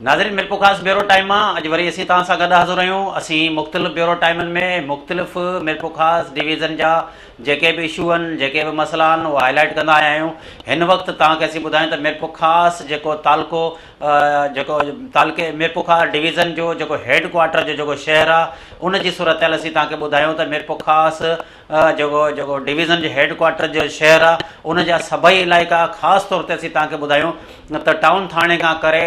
नाज़रीन मिल्को ख़ास bureau time अॼु वरी असीं तव्हां सां गॾु हाज़िर आहियूं। असीं मुख़्तलिफ़ ब्यूरो टाइमनि में मुख़्तलिफ़ मिल्को ख़ास डिवीज़न जा जेके बि इशू आहिनि, जेके बि मसइला आहिनि, उहे हाईलाइट कंदा आया आहियूं। हिन वक़्तु तव्हांखे असीं ॿुधायूं त मिल्को ख़ास जेको तालको जेको तालके मिल्को ख़ास डिवीज़न जो जेको हेड क्वार्टर जो जेको शहर आहे, उन जी सूरत हाल असीं तव्हांखे ॿुधायूं त मिल्को ख़ास जेको जेको डिवीज़न जो हेड क्वार्टर जो शहर आहे, उन जा सभई इलाइक़ा ख़ासि तौर ते असीं तव्हांखे ॿुधायूं त टाउन थाणे खां करे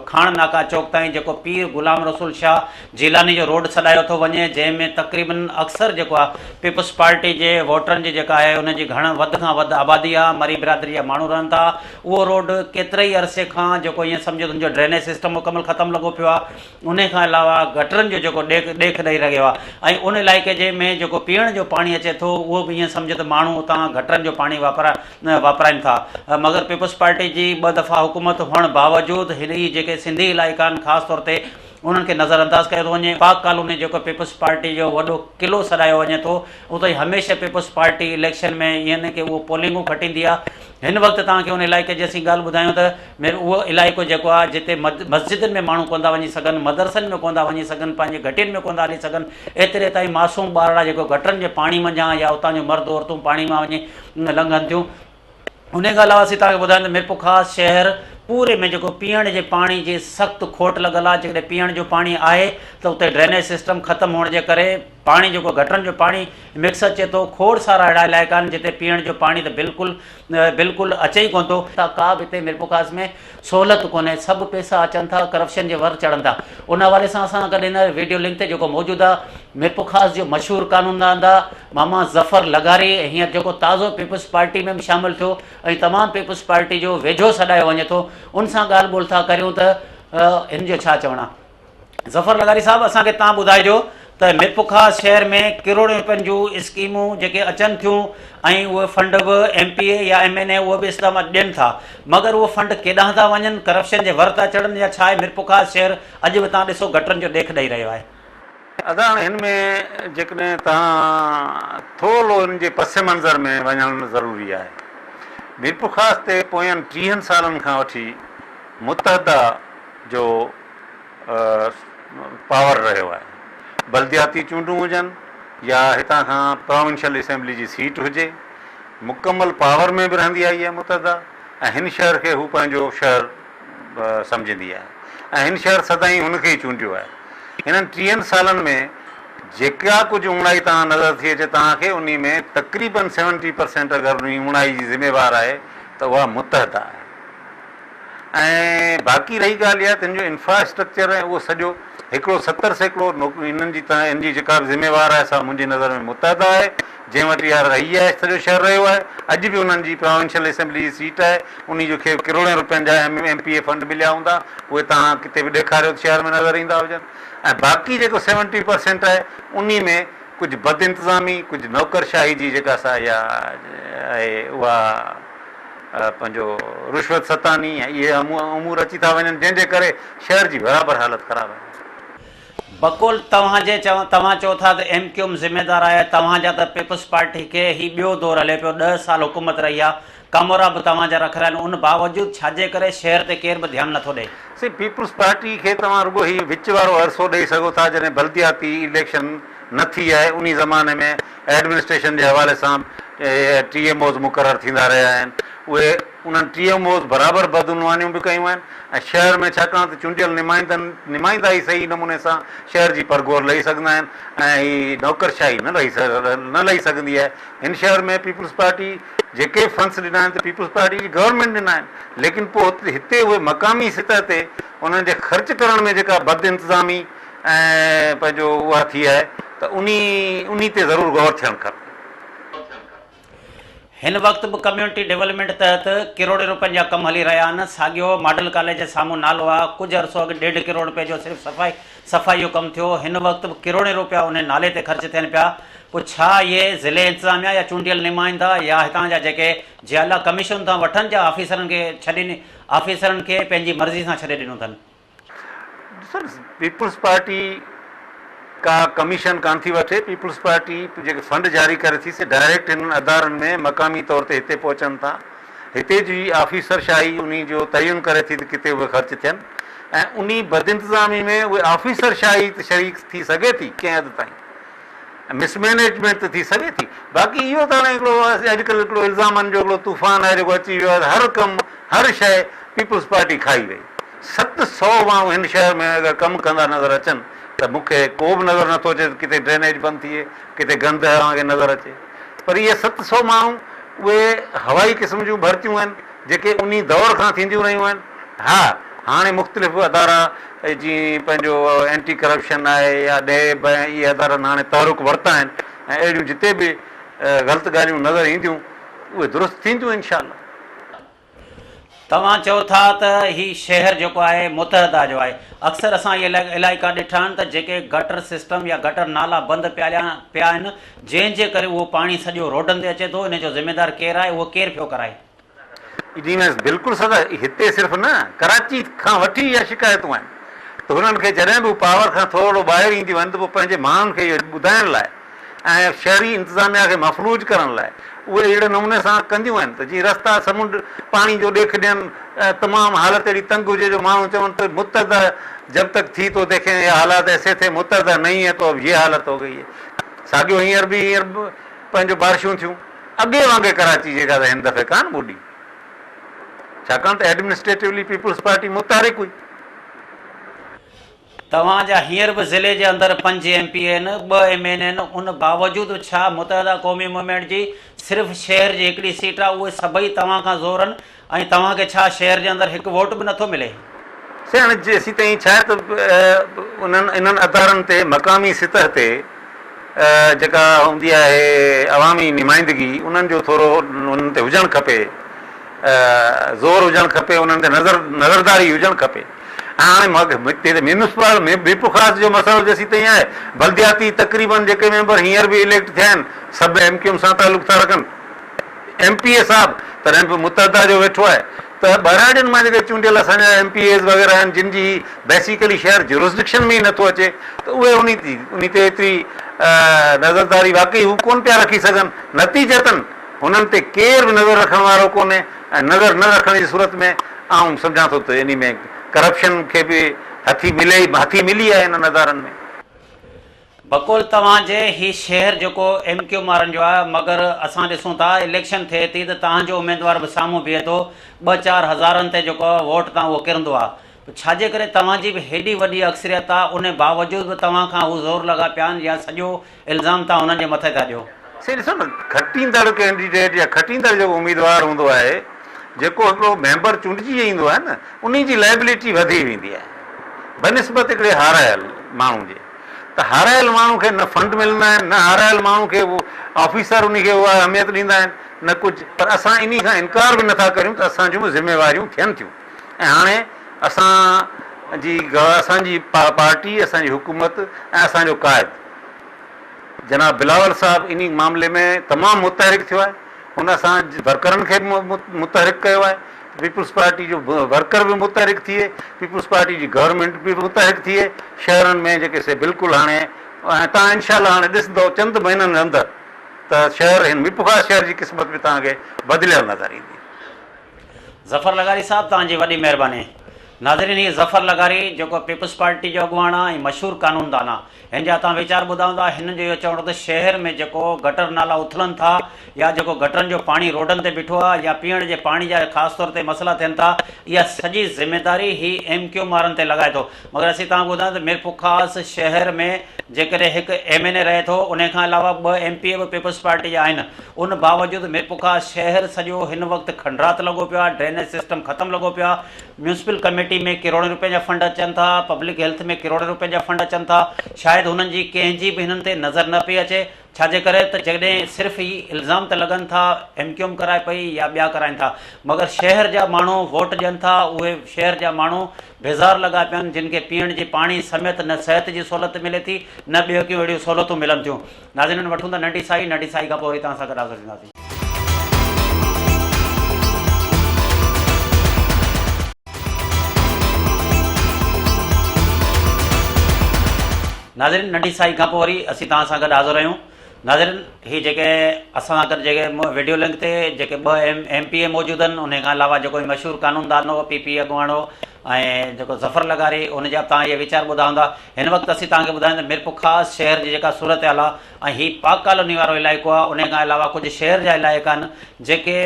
खाण नाका चौक ताईं जेको पीर गुलाम रसूल शाह जीलानी जो रोड सॾायो थो वञे, जंहिंमें तक़रीबन अक्सर जेको आहे पीपल्स पार्टी जे वोटरनि जी जेका आहे उनजी वधि खां वधि आबादी आहे, मरी बिरादरी जा माण्हू रहनि था। उहो रोड केतिरे ई अरसे खां जेको ईअं सम्झो तुंहिंजो ड्रेनेज सिस्टम मुकमल ख़तमु लॻो पियो आहे। उन खां अलावा गटरनि जो जेको ॾेख ॾेई रहियो आहे, ऐं उन इलाइक़े जे में जेको पीअण जो पाणी अचे थो उहो बि ईअं सम्झो त माण्हू उतां गटरनि जो पाणी वापराइनि था। मगर पीपल्स पार्टी जी 2 दफ़ा हुकूमत हुअण बावजूदि हिन जेके सिंधी इलाइक़ा आहिनि ख़ासि तौर ते उन्हनि खे नज़रअंदाज़ कयो थो वञे। पाक कॉलोनी जेको पीपल्स पार्टी जो वॾो क़िलो सॾायो वञे थो, उते ई हमेशह पीपल्स पार्टी इलेक्शन में यानी कि उहो पोलिंगूं खटींदी आहे। हिन वक़्तु तव्हांखे उन इलाइक़े जी असीं ॻाल्हि ॿुधायूं त उहो इलाइक़ो जेको आहे जिते मस्जिदनि में माण्हू कोन था वञी सघनि, मदरसनि में कोन था वञी सघनि, पंहिंजे घटियुनि में कोन था हली सघनि, एतिरे ताईं मासूम ॿारड़ा जेको गटरनि जे पाणी मंझां या उतां जो मर्द औरतूं पाणी मां वञी लंघनि थियूं। उन खां अलावा असीं तव्हांखे ॿुधायूं त मिल्को ख़ास शहर पूरे में जेको पीअण जे पाणी जी सख़्तु खोट लॻल आहे। जेकॾहिं पीअण जो पाणी आहे त उते ड्रेनेज सिस्टम ख़तमु हुअण जे करे पाणी जेको गटरनि जो पाणी मिक्स अचे थो। खोड़ सारा अहिड़ा इलाइक़ा आहिनि जिते पीअण जो पाणी त बिल्कुलु अचे ई कोन थो। का बि हिते मिल्को ख़ास में सहूलियत कोन्हे, सभु पैसा अचनि था, करप्शन जे वर चढ़नि था। उन हवाले सां असां गॾु हिन वीडियो लिंक ते जेको मौजूदु आहे मिल्को ख़ास जो मशहूरु कानूनदान मामा ज़फ़र लगारी, हींअर जेको ताज़ो पीपल्स पार्टी में बि शामिलु थियो ऐं तमामु पीपल्स पार्टी जो वेझो सॾायो वञे थो, उन सां ॻाल्हि ॿोल था करियूं त हिन जो छा चवणु आहे। ज़फ़र लगारी साहिबु, असांखे तव्हां ॿुधाइजो त मिल्को ख़ास शहर में करोड़नि रुपयनि जूं स्कीमूं जेके अचनि थियूं ऐं उहे फंड बि MPA या MNA उहे बि इस्तेमालु ॾियनि था, मगर उहे फंड केॾांहुं था वञनि, करप्शन जे वर था चढ़नि, या छा आहे मिल्को ख़ास शहर अॼु बि तव्हां ॾिसो गटरनि जो ॾेख ॾेई रहियो आहे। अदा हिन में जेकॾहिं तव्हां थोरो हिन जे पस मंज़र में वञणु ज़रूरी आहे। मिल्को ख़ास ते पोयनि 30 सालनि खां वठी मुतहदा जो पावर रहियो आहे। बल्दियाती चूंडूं हुजनि या हितां खां प्रोविंशियल असेंबली जी सीट हुजे, मुकमल पावर में बि रहंदी आई आहे मुतहदा, ऐं हिन शहर खे हू पंहिंजो शहर सम्झंदी आहे ऐं हिन शहर सदाईं हुनखे ई चूंडियो आहे। हिननि 30 सालनि में जेका कुझु उणाई तव्हां नज़र थी अचे तव्हांखे, उन में तक़रीबन 70% अगरि उन उणाई जी ज़िम्मेवार आहे त उहा मुतहदा आहे। ऐं बाक़ी रही ॻाल्हि इहा त हिन जो इंफ्रास्ट्रक्चर आहे उहो सॼो हिकिड़ो 70% हिन जी जेका बि ज़िम्मेवार आहे सा मुंहिंजी नज़र में मुतहदा आहे, जंहिं वटि इहा रही आहे, सॼो शहर रहियो आहे। अॼु बि उन्हनि जी प्रोविंशियल असेंबली जी सीट आहे, उन जो खे करोड़नि रुपयनि जा MPA फंड मिलिया हूंदा, उहे तव्हां किथे बि ॾेखारियो त शहर में नज़र ईंदा हुजनि। ऐं बाक़ी जेको 70% आहे उन में कुझु बद इंतिज़ामी, कुझु नौकरशाही जी जेका सा इहा आहे उहा पंहिंजो रुश्वत सतानी ऐं इहे अमूर अची था वञनि, जंहिंजे करे शहर जी बराबरि हालत ख़राबु आहे। बकुल तव्हां चओ था त MQM ज़िम्मेदार आहे, तव्हांजा त पीपल्स पार्टी खे ही ॿियो दौरु हले पियो, 10 साल हुकूमत रही आहे, कमरा बि तव्हांजा रखियल आहिनि, उन बावजूदि छाजे करे शहर ते केर बि ध्यानु नथो ॾे। पीपल्स पार्टी खे तव्हां रुगो ही विच वारो अरसो ॾेई सघो था जॾहिं बल्दियाती इलेक्शन न थी आहे। उन ज़माने में एडमिनिस्ट्रेशन जे हवाले सां TMOs मुक़ररु थींदा रहिया आहिनि। उहे उन्हनि TMOs बराबरि बदउनवानियूं बि कयूं आहिनि ऐं शहर में छाकाणि त चूंडियल नुमाइंदा ई सही नमूने सां शहर जी परगोर लही सघंदा आहिनि ऐं हीअ नौकरशाही न लही सघंदी आहे। हिन शहर में पीपल्स पार्टी जेके फंड्स ॾिना आहिनि त पीपल्स पार्टी जी गवर्नमेंट ॾिना आहिनि, लेकिन पोइ हिते उहे मक़ामी सतह ते उन्हनि जे ख़र्च करण में जेका बद इंतिज़ामी ऐं पंहिंजो उहा थी आहे त उन ते ज़रूरु गौर थियणु खपे। हिन वक़्तु बि कम्यूनिटी डेवलपमेंट तहत करोड़े रुपयनि जा कम हली रहिया आहिनि। साॻियो मॉडल कॉलेज जे साम्हूं नालो आहे, कुझु अरसो अॻु 1.5 करोड़ रुपए जो सिर्फ़ु सफ़ाई जो कमु थियो। हिन वक़्तु बि करोड़े रुपया उन नाले ते ख़र्च थियनि पिया। पोइ छा इहे ज़िले इंतिज़ामिया या चूंडियल नुमाइंदा या हितां जा जेके जियाला कमीशन था वठनि, जा ऑफिसरनि खे पंहिंजी मर्ज़ी सां छॾे ॾिनो अथनि। पीपल्स पार्टी का कमीशन कान थी वठे। पीपल्स पार्टी जेके फंड जारी करे थी से डायरेक्ट हिननि अदारनि में मक़ामी तौर ते हिते पहुचनि था। हिते जी ऑफिसरशाही उन जो तयन करे थी त किथे उहे ख़र्च थियनि। ऐं उन बदइंतज़ामी में उहे ऑफिसर शाही शरीक थी सघे थी कंहिं हद ताईं, मिसमैनेजमेंट त थी सघे थी। बाक़ी इहो त हाणे हिकिड़ो अॼुकल्ह हिकिड़ो इल्ज़ामनि जो हिकिड़ो तूफ़ान आहे जेको अची वियो आहे। हर कमु हर शइ पीपुल्स पार्टी खाई वई। 700 माण्हू हिन शहर में अगरि कमु कंदा नज़र अचनि त मूंखे को बि नज़र नथो अचे किथे ड्रेनेज बंदि थिए, किथे गंद तव्हांखे नज़र अचे। पर इहे 700 माण्हू उहे हवाई क़िस्म जूं भर्तियूं आहिनि जेके उन दौर खां थींदियूं रहियूं आहिनि। हा, हाणे मुख़्तलिफ़ अदारा जीअं पंहिंजो एंटी करप्शन आहे या डेब ऐं इहे अदारनि हाणे तहरुक वरिता आहिनि ऐं अहिड़ियूं जिते बि ग़लति ॻाल्हियूं नज़र ईंदियूं उहे दुरुस्त थींदियूं इनशाअल्लाह। तव्हां चओ था त ही शहर जेको आहे मुतहदा जो आहे। अक्सर असां इहे इलाइक़ा ॾिठा आहिनि त जेके गटर सिस्टम या गटर नाला बंदि पिया आहिनि, जंहिंजे करे उहो पाणी सॼो रोडनि ते अचे थो। इन जो ज़िमेदार केरु आहे, उहो केरु पियो कराए? जी मैं बिल्कुलु सदा हिते सिर्फ़ु न कराची खां वठी इहा शिकायतूं आहिनि त हुननि खे जॾहिं बि पावर खां थोरो ॿाहिरि ईंदियूं आहिनि त पोइ पंहिंजे माण्हुनि खे इहो ॿुधाइण लाइ ऐं शहरी इंतिज़ामिया खे महफ़ूज़ करण लाइ उहे अहिड़े नमूने सां कंदियूं आहिनि त जीअं रस्ता समुंड पाणी जो ॾेख ॾियनि। तमामु हालत अहिड़ी तंग हुजे जो माण्हू चवनि त मुतहदा जब तक थी तो देखें ये हालात ऐसे थे, मुतहदा नहीं है तो अब ये हालत हो गई है। साॻियो हींअर बि पंहिंजो बारिशूं थियूं अॻे वांगुरु कराची जेका त हिन दफ़े कान ॿुॾी, छाकाणि त एडमिनिस्ट्रेटिवली पीपुल्स पार्टी मुतहरिक हुई। तव्हांजा हींअर बि ज़िले जे अंदरि 5 MP आहिनि, 2 MN आहिनि। उन बावजूदि छा मुतहदा क़ौमी मूवमेंट जी सिर्फ़ु शहर जी हिकिड़ी सीट आहे, उहे सभई तव्हां खां ज़ोरनि ऐं तव्हांखे छा शहर जे अंदरि हिकु वोट बि नथो मिले? से हाणे जेसीं ताईं छा आहे त इन्हनि अदारनि ते मक़ामी सतह ते जेका हूंदी आहे अवामी नुमाइंदगी उन्हनि जो थोरो उन्हनि ते हुजणु खपे, ज़ोर हुजणु खपे, उन्हनि ते नज़रदारी हुजणु खपे। हाणे म्यूनिसिपल बेपुखास जो मसइलो जेसीं ताईं आहे, बल्दियाती तक़रीबन जेके मेंबर हींअर बि इलेक्ट थिया आहिनि सभु MQM सां तालुक था रखनि। MPA साहिबु तॾहिं बि मुतहदा जो वेठो आहे त ॿाहिरां मां जेके चूंडियल असांजा MPAs वग़ैरह आहिनि जिन जी बेसिकली शहर जुरिसडिक्शन में ई नथो अचे त उहे उन ते एतिरी नज़रदारी वाक़ई हू कोन पिया रखी सघनि। नतीजतन हुननि ते केरु बि नज़र रखण वारो कोन्हे ऐं नज़र न रखण जी सूरत में आउं सम्झां थो त इन में करप्शन खे बि हथी मिली आहे इन्हनि अदारनि में। बकुल तव्हांजे ही शहर जेको MQ वारनि जो आहे, मगर असां ॾिसूं था इलेक्शन थिए थी त तव्हांजो उमेदवार बि साम्हूं बीहे थो, 2-4 हज़ारनि ते जेको वोट तव्हां उहो किरंदो आहे। छाजे करे तव्हांजी बि हेॾी वॾी अक्सरियत आहे, उन बावजूदि बि तव्हां खां हू ज़ोर लॻा पिया आहिनि या सॼो इल्ज़ाम तव्हां हुननि जे मथे था ॾियो? से ॾिसो न, खटींदड़ कैंडिडेट या खटींदड़ जेको उमेदवार हूंदो आहे, जेको हिकिड़ो मेंबर चूंडिजी ईंदो आहे न, उन जी लाइबिलिटी वधी वेंदी आहे बनिस्बत हिकिड़े हारायल माण्हू जे। त हारायल माण्हू खे न फंड मिलंदा आहिनि, न हारायल माण्हू खे उहो ऑफिसर उनखे उहा अहमियत ॾींदा आहिनि, न कुझु। पर असां इन खां इनकार बि नथा करियूं त असां जूं ज़िम्मेवारियूं थियनि थियूं। ऐं हाणे असांजी पार्टी, असांजी हुकूमत ऐं असांजो क़ाइद जनाब बिलावल साहिबु इन मामले में तमामु मुतहरिक थियो आहे। हुन असां वर्करनि खे बि मुतहरिक कयो आहे। पीपुल्स पार्टी जो वर्कर बि मुतहरिक थिए, पीपुल्स पार्टी जी गवर्नमेंट बि मुतहरिक थिए शहरनि में जेके से बिल्कुलु हाणे तव्हां इनशाला हाणे ॾिसंदो चंद महीननि अंदरि त शहर हिन मिपुखा शहर जी क़िस्मत बि तव्हांखे बदिलियल नज़र ईंदी। ज़फ़र लगारी साहब, तव्हांजी वॾी महिरबानी। नाज़रीन, ही ज़फ़र लगारी जेको पीपुल्स पार्टी जो अॻुवान आहे ऐं मशहूरु कानूनदान आहे, हिन जा तव्हां वीचार ॿुधाईंदा। हिन जो इहो चवणो त शहर में जेको गटर नाला उथलनि था या जेको गटरनि जो पाणी रोडनि ते बीठो आहे या पीअण जे पाणी जा ख़ासि तौर ते मसइला थियनि था, इहा सॼी ज़िमेदारी ही MQ वारनि ते लॻाए थो। मगर असीं तव्हां ॿुधायूं त मीरपुखास शहर में जेकॾहिं हिकु MNA रहे थो, उन खां अलावा 2 MPA बि पीपुल्स पार्टी जा आहिनि। उन बावजूदि मीरपुखास शहर सॼो हिन वक़्तु खंडरात लॻो पियो आहे, ड्रेनेज सिस्टम ख़तमु लॻो पियो आहे। म्यूनिसिपल कमेटी में करोड़नि रुपए जा फंड अचनि था, पब्लिक हेल्थ में करोड़ रुपए जा फंड अचनि था। शायदि हुननि जी कंहिंजी बि हिननि ते नज़र न पई अचे। छाजे करे त जॾहिं सिर्फ़ु ही इल्ज़ाम त लॻनि था MQM कराए पई या ॿिया कराइनि था, मगर शहर जा माण्हू वोट ॾियनि था। उहे शहर जा माण्हू बेज़ार लॻा पिया आहिनि, जिन खे पीअण जी पाणी समेत न सिहत जी सहूलियत मिले थी, न ॿियो कहिड़ियूं अहिड़ियूं सहूलियतूं मिलनि थियूं। नाज़रीन, वठूं था नंढी साई खां पोइ वरी तव्हां सां गॾु हाज़िर थींदासीं। नाज़रीन, नंढी साई खां पोइ वरी असीं तव्हां सां गॾु हाज़िर आहियूं। नाज़रीन ही जेके असां सां गॾु जेके वीडियो लिंक ते जेके ॿ MPA मौजूदु आहिनि, उन खां अलावा जेको मशहूरु कानूनदानो PP अॻुवाणो ऐं जेको ज़फ़र लगारी, उन जा तव्हां इहे वीचार ॿुधाईंदा। हिन वक़्तु असीं तव्हांखे ॿुधाईंदा मीरपुर ख़ासि शहर जी जेका सूरत हाल आहे, ऐं हीउ पाक कॉलोनी वारो इलाइक़ो आहे। उन खां अलावा कुझु शहर जा इलाइक़ा आहिनि जेके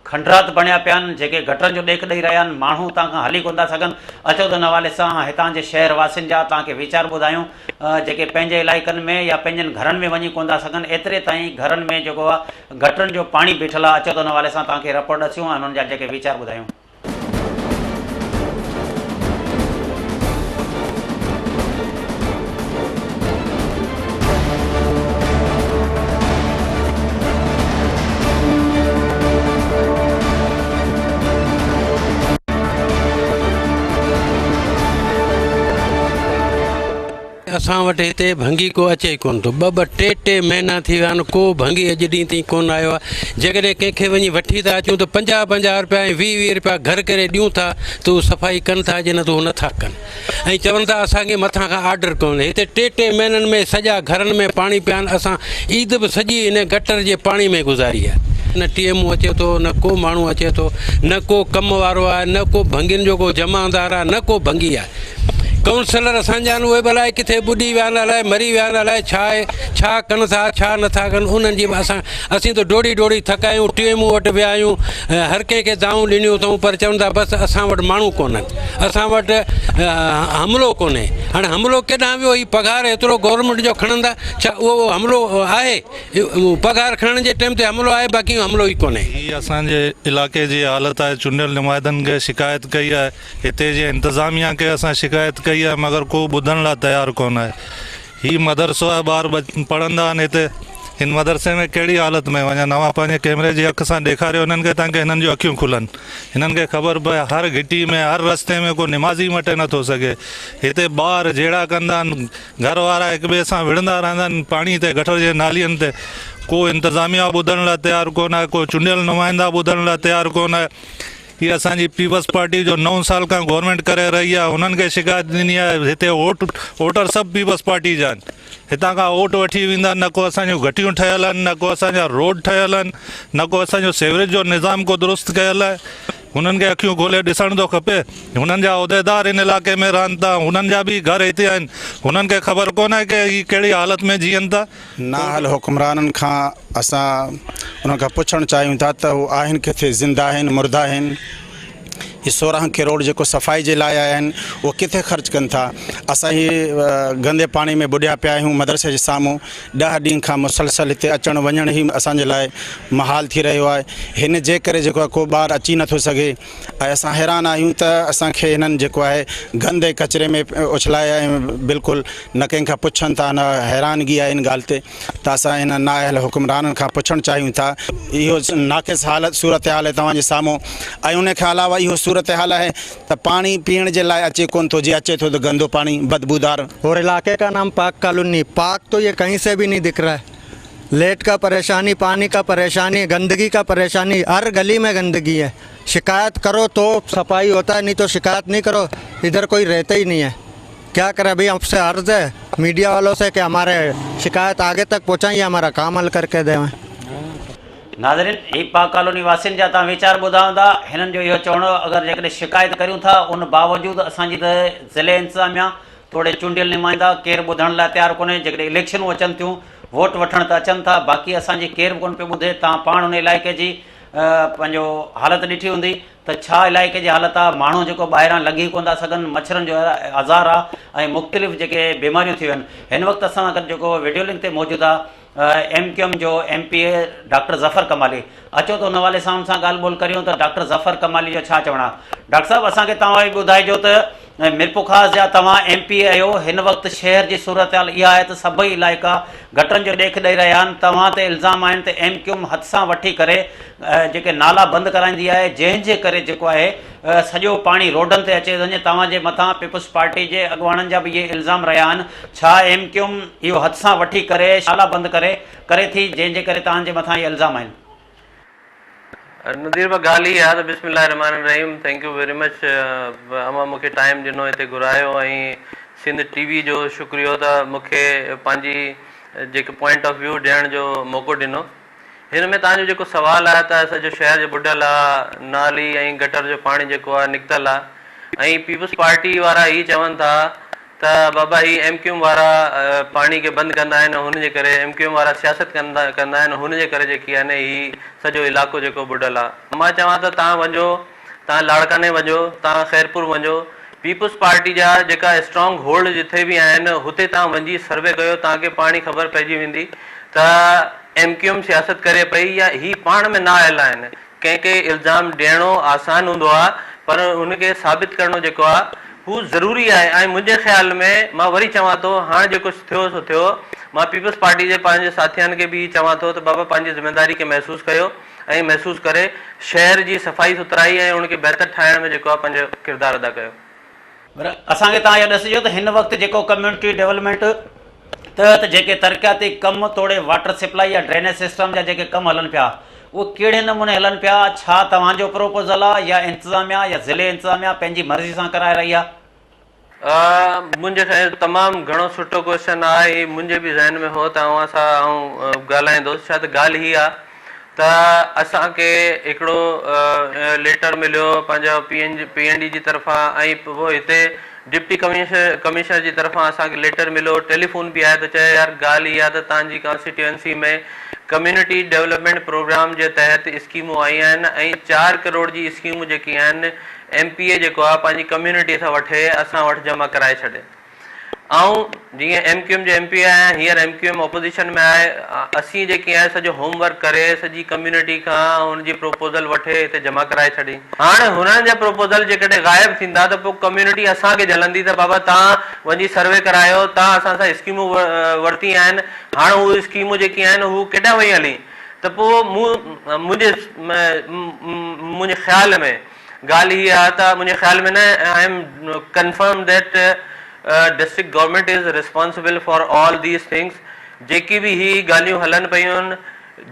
खंडरात बणिया पिया आहिनि, जेके गटरनि जो ॾेख ॾेई रहिया आहिनि, माण्हू तव्हां हली कोन था सघनि। अचो त हवाले सां हितां जे शहर वासियुनि जा तव्हांखे वीचार ॿुधायूं, जेके पंहिंजे इलाइक़नि में या पंहिंजनि घरनि में वञी कोन था सघनि, एतिरे ताईं घरनि में जेको आहे गटरनि जो पाणी बीठल आहे। अचो त हवाले सां तव्हांखे रिपोर्ट अचूं ऐं उन्हनि जा जेके वीचार ॿुधायूं। असां वटि हिते भंगी को अचे कोन थो। ॿ टे महीना थी विया आहिनि, को भंगी अॼु ॾींहं ताईं कोन आयो आहे। जेकॾहिं कंहिंखे वञी वठी था अचूं त 50-50 रुपया ऐं 20-20 रुपया घर करे ॾियूं था त उहे सफ़ाई कनि था, अॼु न त उहे नथा कनि ऐं चवनि था असांखे मथां खां आर्डर कोन्हे। हिते टे महीननि में सॼा घरनि में पाणी पिया आहिनि। असां ईद बि सॼी इन गटर जे पाणी में गुज़ारी आहे। न TMO अचे थो, न को माण्हू अचे थो, न को कम वारो आहे, न को भंगियुनि जो को जमादार आहे, न को भंगी आहे। काउंसलर असांजा आहिनि, उहे बि अलाए किथे ॿुॾी विया आहिनि, अलाए मरी विया आहिनि, अलाए छा आहे, छा कनि था छा नथा कनि। उन्हनि जी असीं त डोड़ी थकायूं, TMO वटि विया आहियूं, हर कंहिंखे दाऊं ॾिनियूं अथऊं, पर चवनि था बसि असां वटि माण्हू कोन्हनि, असां वटि हमिलो कोन्हे। हाणे हमिलो केॾांहुं वियो? ही पघार एतिरो गवर्नमेंट जो खणंदा, छा उहो हमिलो आहे? पघार खणण जे टाइम ते हमिलो आहे, बाक़ी हमिलो ई कोन्हे। हीअ असांजे इलाइक़े जी हालत आहे। चूंडियल नुमाइंदनि खे शिकायत कई आहे, हिते जे इंतिज़ामिया खे असां शिकायत कई आहे, मगर को ॿुधण लाइ तयारु कोन आहे। हीअ मदरसो आहे, ॿार पढ़ंदा आहिनि हिते। हिन मदरसे में कहिड़ी हालत में वञनि? नवां पंहिंजे कैमरे जी अख सां ॾेखारियो हिननि खे, तव्हांखे हिननि जूं अखियूं खुलनि। हिननि खे ख़बर पए हर घिटी में, हर रस्ते में को निमाज़ी मटे नथो सघे। हिते ॿार जहिड़ा कंदा आहिनि, घर वारा हिक ॿिए सां विढ़ंदा रहंदा आहिनि पाणी ते, गटर जे नालियुनि ते। को इंतिज़ामिया ॿुधण लाइ तयारु कोन आहे, को चूंडियल नुमाइंदा ॿुधण लाइ तयारु कोन आहे। हीअ असांजी पीपल्स पार्टी जो 9 साल खां गवर्नमेंट करे रही आहे, हुननि खे शिकायत ॾिनी आहे। हिते वोटर सभु पीपल्स पार्टी जा आहिनि। हितां खां वोट वठी वेंदा, न को असांजूं घटियूं ठहियल आहिनि, न को असांजा रोड ठहियल आहिनि, न को असांजो सेवरेज जो निज़ाम को दुरुस्त कयल आहे। हुननि खे अखियूं खोले ॾिसण थो खपे। हुननि जा उहिदेदार इन इलाइक़े में रहनि था, हुननि जा बि घर हिते आहिनि, हुननि खे ख़बर कोन आहे की हीअ कहिड़ी हालत में जीअनि था। नाहल हुक्मराननि खां असां उन्हनि खां पुछणु चाहियूं था त उहे आहिनि किथे, ज़िंदा आहिनि, मुर्दा आहिनि। ये 16 करोड़ जो सफ़ाई के लाइ आया आहिनि, उहो किथे ख़र्च कनि था। असां हीअ गंदे पाणी में बुॾिया पिया आहियूं मदरसे जे साम्हूं। 10 ॾींहं खां मुसलसल हिते अचणु वञणु ई असांजे लाइ महाल थी रहियो आहे। हिन जे करे जेको आहे को ॿारु अची नथो सघे ऐं असां हैरान आहियूं त असांखे हिननि जेको आहे गंदे कचिरे में उछलाया ऐं बिल्कुलु न कंहिंखां पुछनि था, न हैरानगी आहे इन ॻाल्हि ते। त असां हिन नाअहल हुक्मराननि खां पुछणु चाहियूं था। इहो नाक़िस हालत सूरत हाल आहे तव्हांजे साम्हूं, ऐं उनखे अलावा इहो सूरत हाल है तो पानी पीने के लाए अचे कौन तो, जे अचे तो गंदो पानी बदबूदार। और इलाके का नाम पाक कॉलोनी। पाक तो ये कहीं से भी नहीं दिख रहा है। लेट का परेशानी, पानी का परेशानी, गंदगी का परेशानी, हर गली में गंदगी है। शिकायत करो तो सफाई होता है, नहीं तो शिकायत नहीं करो इधर कोई रहता ही नहीं है। क्या करें अभी? आपसे अर्ज़ है मीडिया वालों से कि हमारे शिकायत आगे तक पहुँचाइए, हमारा काम हल करके दें। नाज़रीन, ही पाक कॉलोनी वासियुनि जा तव्हां वीचार ॿुधायो था। हिननि जो इहो चवणो, अगरि जेकॾहिं शिकायत करियूं था, उन बावजूदि असांजी त ज़िले इंतिज़ामिया थोरे चूंडियल नुमाइंदा केरु ॿुधण लाइ तयारु कोन्हे। जेकॾहिं इलेक्शनूं अचनि थियूं, वोट वठण त अचनि था, बाक़ी असांजी केरु बि कोन पियो ॿुधे। तव्हां पाण उन इलाइक़े जी पंहिंजो हालत ॾिठी हूंदी त छा इलाइक़े जी हालत आहे। माण्हू जेको ॿाहिरां लॻी कोन था सघनि, मच्छरनि जो आज़ार आहे ऐं मुख़्तलिफ़ जेके बीमारियूं थी वियूं आहिनि। हिन वक़्तु असां गॾु जेको वीडियो लिंक ते मौजूदु आहे MQM जो MPA डॉक्टर ज़फ़र कमाली। अचो त हुन हवाले सां हुन सां ॻाल्हि ॿोल करियूं त डॉक्टर ज़फ़र कमाली जो छा चवणु आहे। डॉक्टर साहिबु, असांखे तव्हां ई ॿुधाइजो त मीरपुर ख़ासि जा तव्हां MPA आहियो। हिन वक़्तु शहर जी सूरत हाल इहा आहे त सभई इलाइक़ा गटरनि जो ॾेख ॾेई रहिया आहिनि। तव्हां ते इल्ज़ाम आहिनि त MQM हथ सां वठी करे जेके नाला बंदि कराईंदी आहे, जंहिंजे करे जेको आहे सॼो पाणी रोडनि ते अचे वञे। तव्हांजे मथां पीपल्स पार्टी जे अॻुवाणनि जा बि इहे इल्ज़ाम रहिया आहिनि। छा MQM इहो हथ सां वठी करे नाला बंदि करे थी, जंहिंजे करे तव्हांजे मथां इहे इल्ज़ाम आहिनि? नदीर भाउ ॻाल्हि ई आहे त बिस्मिल्लाह रहमान रहीम। थैंक यू वेरी मच अमां मूंखे टाइम ॾिनो, हिते घुरायो, ऐं सिंध TV जो शुक्रियो त मूंखे पंहिंजी जेको पॉइंट ऑफ व्यू ॾियण जो मौक़ो ॾिनो। हिन में तव्हांजो जेको सुवालु आहे त असांजो शहर जो बुॾल आहे, नाली ऐं गटर जो पाणी जेको आहे निकितल आहे, ऐं पीपल्स पार्टी वारा ही चवनि था त बाबा ही MQM वारा पाणी खे बंदि कंदा आहिनि, हुनजे करे MQM वारा सियासत कंदा आहिनि, हुनजे करे जेकी आहे न ही सॼो इलाइक़ो जेको बुॾल आहे। मां चवां त तव्हां वञो, तव्हां लाड़काने वञो, तव्हां ख़ैरपुर वञो, पीपल्स पार्टी जा जेका स्ट्रॉन्ग होल्ड जिथे बि आहिनि हुते तव्हां वञी सर्वे कयो, तव्हांखे पाणी ख़बर पइजी वेंदी त MQM सियासत करे पई या ही पाण में न आयल आहिनि। कंहिंखे इल्ज़ाम ॾियणो आसान हूंदो आहे, पर हुनखे साबित करणो जेको आहे हू ज़रूरी आहे। ऐं मुंहिंजे ख़्याल में मां वरी चवां थो, हाणे जेको थियो सो थियो, मां पीपल्स पार्टी जे पंहिंजे साथियुनि खे बि चवां थो त बाबा पंहिंजी ज़िमेदारी खे महसूसु कयो ऐं महसूसु करे शहर जी सफ़ाई सुथराई ऐं उनखे बहितर ठाहिण में जेको आहे पंहिंजो किरदारु अदा कयो। पर असांखे तव्हां इहो ॾिसिजो त हिन वक़्तु जेको कम्यूनिटी डेवलपमेंट तहत जेके तरक़ियाती कम तोड़े वाटर सप्लाई या ड्रेनेज सिस्टम जा जेके कम हलनि पिया उहे कहिड़े नमूने हलनि पिया? छा तव्हांजो प्रोपोज़ल आहे या इंतिज़ामिया या ज़िले इंतिज़ामिया पंहिंजी मर्ज़ी सां कराए रही आहे? मुंहिंजे ख़्याल तमामु घणो सुठो क्वेश्चन आहे। ही मुंहिंजे बि ज़हन में हो त अवां सां आउं ॻाल्हाईंदुसि। छा त ॻाल्हि ही आहे त असांखे हिकिड़ो लेटर मिलियो पंहिंजो PND जी तरफ़ां, ऐं पोइ हिते डिप्टी कमिश्नर जी तरफ़ां असांखे लेटर मिलियो, टेलीफोन बि आहे त चए यार ॻाल्हि इहा त तव्हांजी कॉन्स्टिट्यूएंसी में कम्यूनिटी डेवलपमेंट प्रोग्राम जे तहत स्कीमूं आई आहिनि ऐं 4 करोड़ जी स्कीमूं जेकी आहिनि MPA जेको आहे पंहिंजी कम्यूनिटी सां वठे असां वटि जमा कराए छॾे। ऐं जीअं MQM जो MP आहियां, हींअर MQM ऑपोज़िशन में आहे, असीं जेकी आहे सॼो होमवर्क करे सॼी कम्यूनिटी खां हुनजी प्रोपोज़ल वठे हिते जमा कराए छॾी। हाणे हुननि जा प्रोपोज़ल जेकॾहिं ग़ाइबु थींदा त पोइ कम्यूनिटी असांखे झलंदी त बाबा तव्हां वञी सर्वे करायो, तव्हां असां सां स्कीमूं वरिती आहिनि, हाणे उहे स्कीमूं जेकी आहिनि हू केॾां वई हली। त पोइ मुंहिंजे ख़्याल में ॻाल्हि हीअ आहे त मुंहिंजे ख़्याल में न, I am confirm that district government is responsible for all these things. जेकी बि ही ॻाल्हियूं हलनि पियूं आहिनि,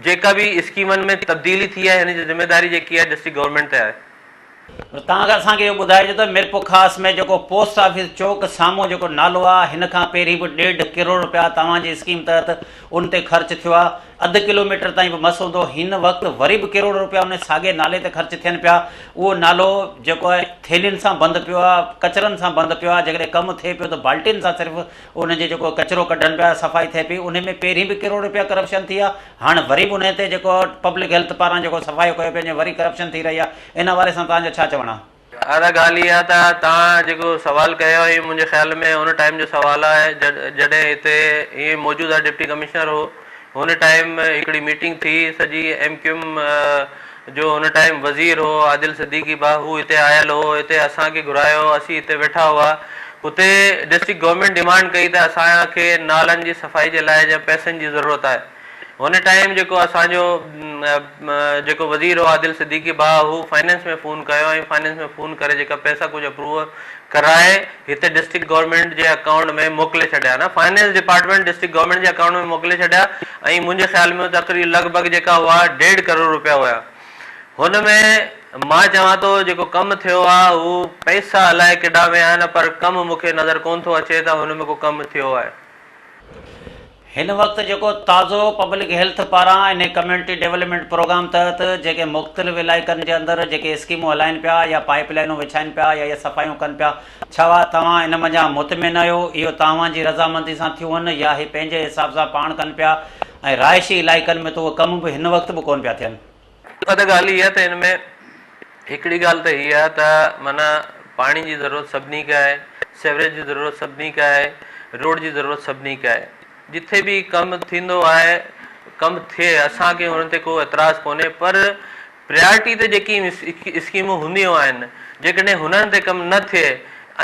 जेका बि स्कीमनि में तब्दीली थी आहे, हिन जी ज़िमेदारी जेकी आहे डिस्ट्रिक्ट गवर्नमेंट ते आहे। तव्हां असांखे इहो ॿुधाइजो त मिरपुर ख़ासि में जेको पोस्ट ऑफिस चौक साम्हूं जेको नालो आहे, हिन खां पहिरीं बि 1.5 करोड़ रुपया तव्हांजी स्कीम तहत उन ते ख़र्च थियो आहे, अधु किलोमीटर ताईं बि मस हूंदो। हिन वक़्तु वरी बि करोड़ रुपया उन साॻे नाले ते ख़र्च थियनि पिया। उहो नालो जेको आहे थेलियुनि सां बंदि पियो आहे, कचरनि सां बंदि पियो आहे। जेकॾहिं कमु थिए पियो त बाल्टियुनि सां सिर्फ़ु उनजे जेको कचिरो कढनि पिया, सफ़ाई थिए पई। उन में पहिरीं बि करोड़ रुपया करप्शन थी आहे, हाणे वरी बि उन ते जेको पब्लिक हेल्थ पारां जेको सफ़ाई कयो पियो वरी करप्शन थी रही आहे। इन बारे सां तव्हांजो छा चवणु आहे? आधा ॻाल्हि इहा त तव्हां जेको सुवालु कयो आहे मुंहिंजे ख़्याल में हुन टाइम जो सुवालु आहे जॾहिं हिते हीअ मौजूदा डिप्टी कमिश्नर हो। हुन टाइम हिकिड़ी मीटिंग थी, सॼी MQM जो हुन टाइम वज़ीर हो आदिल सिद्दीकी बा, हू हिते आयल हो, हिते असांखे घुरायो, असीं हिते वेठा हुआ। हुते डिस्ट्रिक्ट गवर्नमेंट डिमांड कई त असांखे नालनि जी सफ़ाई जे लाइ जा पैसनि जी ज़रूरत आहे। हुन टाइम जेको असांजो जेको वज़ीर हो आदिल सिद्दीकी बा, हू फाइनेंस में फ़ोन कयो ऐं फाइनेंस में फ़ोन करे जेका पैसा कुझु अप्रूव कराए हिते डिस्ट्रिक्ट गवर्नमेंट जे अकाउंट में मोकिले छॾिया। न फाइनेंस डिपार्टमेंट डिस्ट्रिक्ट गवर्नमेंट जे अकाउंट में मोकिले छॾिया ऐं मुंहिंजे ख़्याल में तक़रीबन लॻभॻि जेका हुआ 1.5 करोड़ रुपया हुया। हुन में मां चवां थो जेको कमु थियो आहे हू पैसा अलाए केॾा विया आहिनि, पर कमु मूंखे नज़र कोन थो अचे त हुन में को कमु थियो आहे। हिन वक़्तु जेको ताज़ो पब्लिक हेल्थ पारां इन कम्यूनिटी डेवलपमेंट प्रोग्राम तहत जेके मुख़्तलिफ़ इलाइक़नि जे अंदरि जेके स्कीमूं हलाइनि पिया या पाइप लाइनूं विछाइनि पिया या सफ़ाइयूं कनि पिया, छा तव्हां इन मंझां मुतमिन आहियो इहो तव्हांजी रज़ामंदी सां थियूं आहिनि या हे पंहिंजे हिसाब सां पाण कनि पिया ऐं रहाइशी इलाइक़नि में त उहे कम बि हिन वक़्तु बि कोन पिया थियनि? त ॻाल्हि इहा त हिन में हिकिड़ी ॻाल्हि त हीअ आहे त माना पाणी जी ज़रूरत सभिनी खे आहे, सेवरेज जी ज़रूरत सभिनी खे आहे, रोड जी ज़रूरत सभिनी खे आहे। जिथे बि कमु थींदो आहे, कमु थिए, असांखे हुन ते को एतिराज़ु कोन्हे, पर प्रायोरिटी ते जेकी स्कीमूं हूंदियूं आहिनि जेकॾहिं हुननि ते कमु न थिए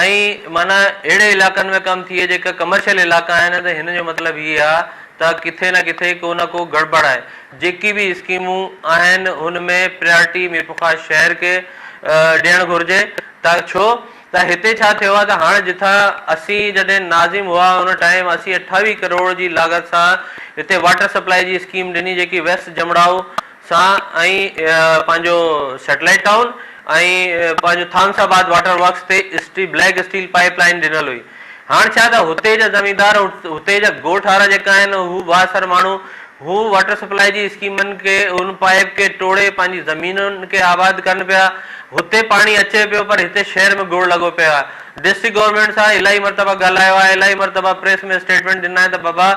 ऐं माना अहिड़े इलाइक़नि में कमु थिए जेका कमर्शियल इलाइक़ा आहिनि, त हिन जो मतिलबु इहे आहे त किथे न किथे को न को गड़बड़ आहे। जेकी बि स्कीमूं आहिनि हुन में प्रायोरिटी मीरपुर ख़ासि शहर खे ॾियणु घुरिजे। त छो त हिते छा थियो आहे त हाणे जिथां असीं जॾहिं नाज़िम हुआ हुन टाइम असीं 28 करोड़ जी लागत सां हिते वाटर सप्लाई जी स्कीम ॾिनी, जेकी वेस्ट जमड़ाऊ सां ऐं पंहिंजो सैटेलाइट टाउन ऐं पंहिंजो थानसाबाद वाटर वर्क्स ते ब्लैक स्टील पाइप लाइन ॾिनल हुई। हाणे छा त हुते जा ज़मींदार हुते जा ॻोठ वारा जेका आहिनि हू बासर माण्हू हू वाटर सप्लाई जी स्कीमनि खे उन पाइप खे टोड़े पंहिंजी ज़मीनुनि खे आबाद कनि पिया। हुते पाणी अचे पियो पर हिते शहर में गोड़ लॻो पियो आहे। डिस्ट्रिक्ट गवर्नमेंट सां इलाही मरतबा ॻाल्हायो आहे, इलाही मरतबा प्रेस में स्टेटमेंट ॾिना आहिनि त बाबा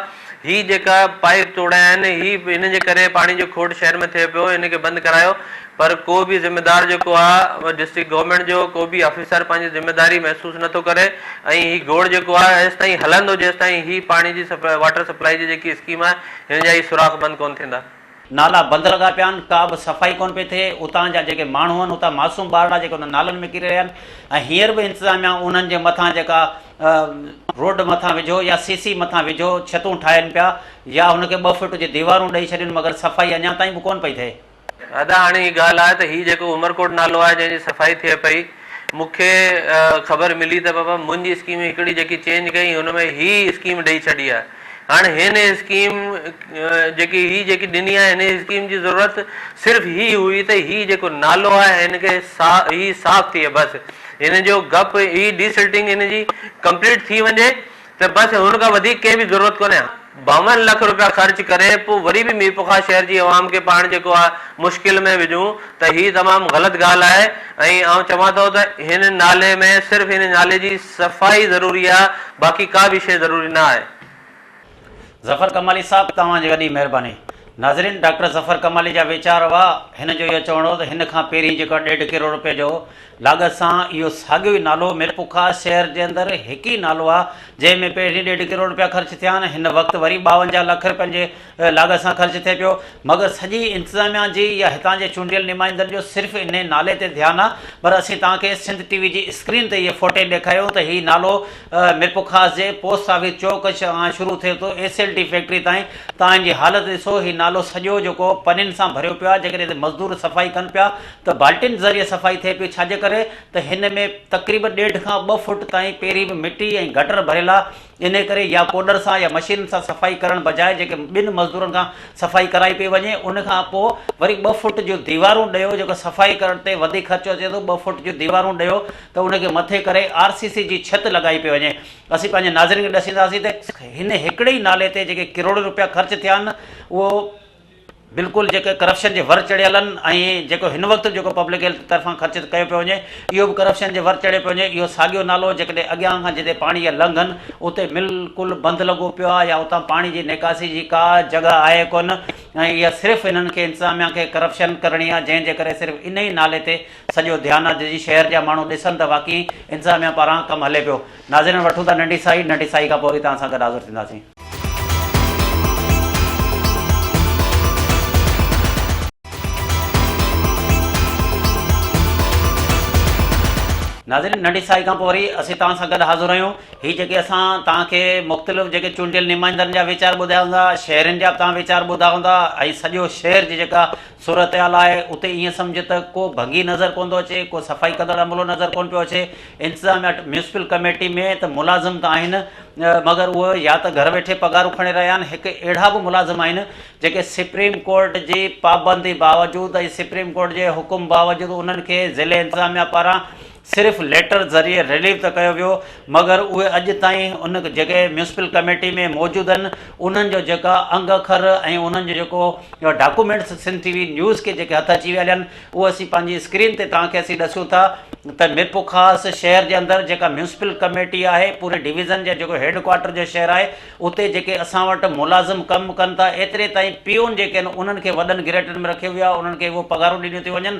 ही जेका पाइप तोड़िया आहिनि ही इन जे करे पाणी जो खोट शहर में थिए पियो, इनखे बंदि करायो। पर को बि ज़िम्मेदार जेको आहे डिस्ट्रिक्ट गवर्नमेंट जो को बि ऑफिसर पंहिंजी ज़िम्मेदारी महसूसु नथो करे ऐं ही गोड़ जेको आहे जेसि ताईं हलंदो जेसि ताईं ही पाणी जी वाटर सप्लाई जी जेकी स्कीम आहे हिन जा ही सुराख बंदि कोन थींदा। नाला बंदि लॻा पिया आहिनि, का बि सफ़ाई कोन पई थिए। उतां जा जेके माण्हू आहिनि उतां मासूम ॿारड़ा जेके उन नालनि में किरी रहिया आहिनि ऐं हींअर बि इंतिज़ामिया उन्हनि जे मथां जेका रोड मथां विझो या सीसी मथां विझो, छतूं ठाहिनि पिया या हुनखे 2 फुट जी दीवारूं ॾेई छॾियूं, मगर सफ़ाई अञा ताईं बि कोन पई थिए। दादा हाणे ही ॻाल्हि आहे त ही जेको उमरकोट नालो आहे जंहिंजी सफ़ाई थिए पई, मूंखे ख़बर मिली त बाबा मुंहिंजी स्कीम हिकिड़ी जेकी चेंज कई हुनमें ही स्कीम ॾेई छॾी आहे। हाणे हिन स्कीम जेकी ॾिनी आहे हिन स्कीम जी ज़रूरत सिर्फ़ु ही हुई त ही जेको नालो आहे हिनखे ही साफ़ थिए, बसि हिन जो गप ही डिसिल्टिंग हिन जी कंप्लीट थी वञे त बसि हुन खां वधीक कंहिं बि ज़रूरत कोन्हे। 52 लाख रुपया ख़र्च करे पोइ वरी बि मीरपुखा शहर जी अवाम खे पाण जेको आहे मुश्किल में विझूं त ही तमामु ग़लति ॻाल्हि आहे। ऐं आउं चवां थो त हिन नाले में सिर्फ़ु हिन नाले जी सफ़ाई ज़रूरी आहे, बाक़ी का बि शइ ज़रूरी न आहे। ज़फ़र कमाली साहब तव्हांजी वॾी महिरबानी। नाज़रीन, डॉक्टर ज़फ़र कमाली जा वीचार हुआ। हिन जो इहो चवणो त हिन खां पहिरीं जेको 1.5 करोड़ रुपए जो लागत सां इहो साॻियो ई नालो मीरपुखा शहर जे अंदरि हिकु ई नालो आहे जंहिंमें पहिरीं 1.5 करोड़ रुपया ख़र्च थिया आहिनि। हिन वक़्तु वरी 52 लाख रुपयनि जे लागत सां ख़र्च थिए पियो, मगर सॼी इंतिज़ामिया जी या हितां जे चूंडियल नुमाइंदनि जो सिर्फ़ु इन नाले ते ध्यानु आहे। पर असीं तव्हांखे सिंध टीवी जी स्क्रीन ते इहे फ़ोटे ॾेखारियूं त हीउ नालो मीरपुखा जे पोस्ट ऑफिस चौक खां शुरू थिए थो SLT फैक्ट्री ताईं। तव्हांजी हालति ॾिसो, हीउ नालो सॼो जेको पनियुनि सां भरियो पियो आहे। जेकॾहिं मज़दूर सफ़ाई कनि पिया त बाल्टिन ज़रिए सफ़ाई थिए पई, छाजे करे त हिन में तक़रीबन 1.5 खां 2 फुट ताईं पहिरीं बि मिटी ऐं गटर भरियल आहे। इन करे या कोडर सां या मशीन सां सफ़ाई करण बजाए जेके 2 मज़दूरनि खां सफ़ाई कराई पई वञे, उन खां पोइ वरी 2 फुट जूं दीवारूं ॾियो। जेको सफ़ाई करण ते वधीक ख़र्चो अचे थो, 2 फुट जूं दीवारूं ॾियो त उनखे मथे करे RCC जी छित लॻाई पई वञे। असीं पंहिंजे नाज़रीन खे ॾसींदासीं त हिन हिकिड़े ई नाले ते जेके करोड़ रुपया ख़र्च थिया आहिनि उहो बिल्कुलु जेके करप्शन जे वर चढ़ियल आहिनि। ऐं जेको हिन वक़्तु जेको पब्लिक हेल्थ तरफ़ां ख़र्च कयो पियो वञे इहो बि करप्शन जे वर चढ़े पियो वञे। इहो साॻियो नालो जेकॾहिं अॻियां खां जिते पाणी जा लंघनि उते बिल्कुलु बंदि लॻो पियो आहे या उतां पाणी जी निकासी जी का जॻह आहे कोन। ऐं इहा सिर्फ़ु हिननि खे इंतिज़ामिया खे करप्शन करणी आहे, जंहिंजे करे सिर्फ़ु इन ई नाले ते सॼो ध्यानु आहे। जी शहर जा माण्हू ॾिसनि त वाक़ई इंतिज़ामिया पारां कमु हले पियो। नाज़रीन, वठूं था नंढी साई खां पोइ वरी तव्हां सां गॾु हाज़िर थींदासीं। नाज़रीन, नंढी साई खां पोइ वरी असीं तव्हां सां गॾु हाज़िर आहियूं। हीअ जेके असां तव्हांखे मुख़्तलिफ़ जेके चूंडियल नुमाइंदनि जा वीचार ॿुधाया हूंदा, शहरनि जा बि तव्हां वीचार ॿुधा हूंदा ऐं सॼो शहर जी जेका सूरत हाल आहे उते ईअं सम्झ त को भंगी नज़र कोन थो अचे, को सफ़ाई कंदड़ अमलो नज़र कोन पियो अचे। इंतिज़ामिया म्यूनिसिपल कमेटी में त मुलाज़िम त आहिनि, मगर उहे या त घर वेठे पघारूं खणी रहिया आहिनि। हिकु अहिड़ा बि मुलाज़िम आहिनि जेके सुप्रीम कोर्ट जी पाबंदी बावजूदु ऐं सुप्रीम कोर्ट जे हुकुम बावजूदु उन्हनि खे ज़िले इंतिज़ामिया पारां सिर्फ़ु लेटर ज़रिए रिलीव त कयो वियो, मगर उहे अॼु ताईं उन जेके म्यूनिसिपल कमेटी में मौजूदु आहिनि उन्हनि जो जेका अंग अखर ऐं उन्हनि जो जेको डॉक्यूमेंट्स सिंध टीवी न्यूज़ के जेके हथ अची विया आहिनि उहे असीं पंहिंजी स्क्रीन ते तव्हांखे असीं ॾसूं था त मीरपुखा शहर जे अंदरि जेका म्यूनिसिपल कमेटी आहे पूरे डिवीज़न जो जेको हेडक्वार्टर जो शहर आहे उते जेके असां वटि मुलाज़िम कमु कनि था एतिरे ताईं पियून जेके आहिनि उन्हनि खे वॾनि ग्रेडनि में रखियो वियो आहे, उन्हनि खे उहो पघारूं ॾिनियूं थी वञनि।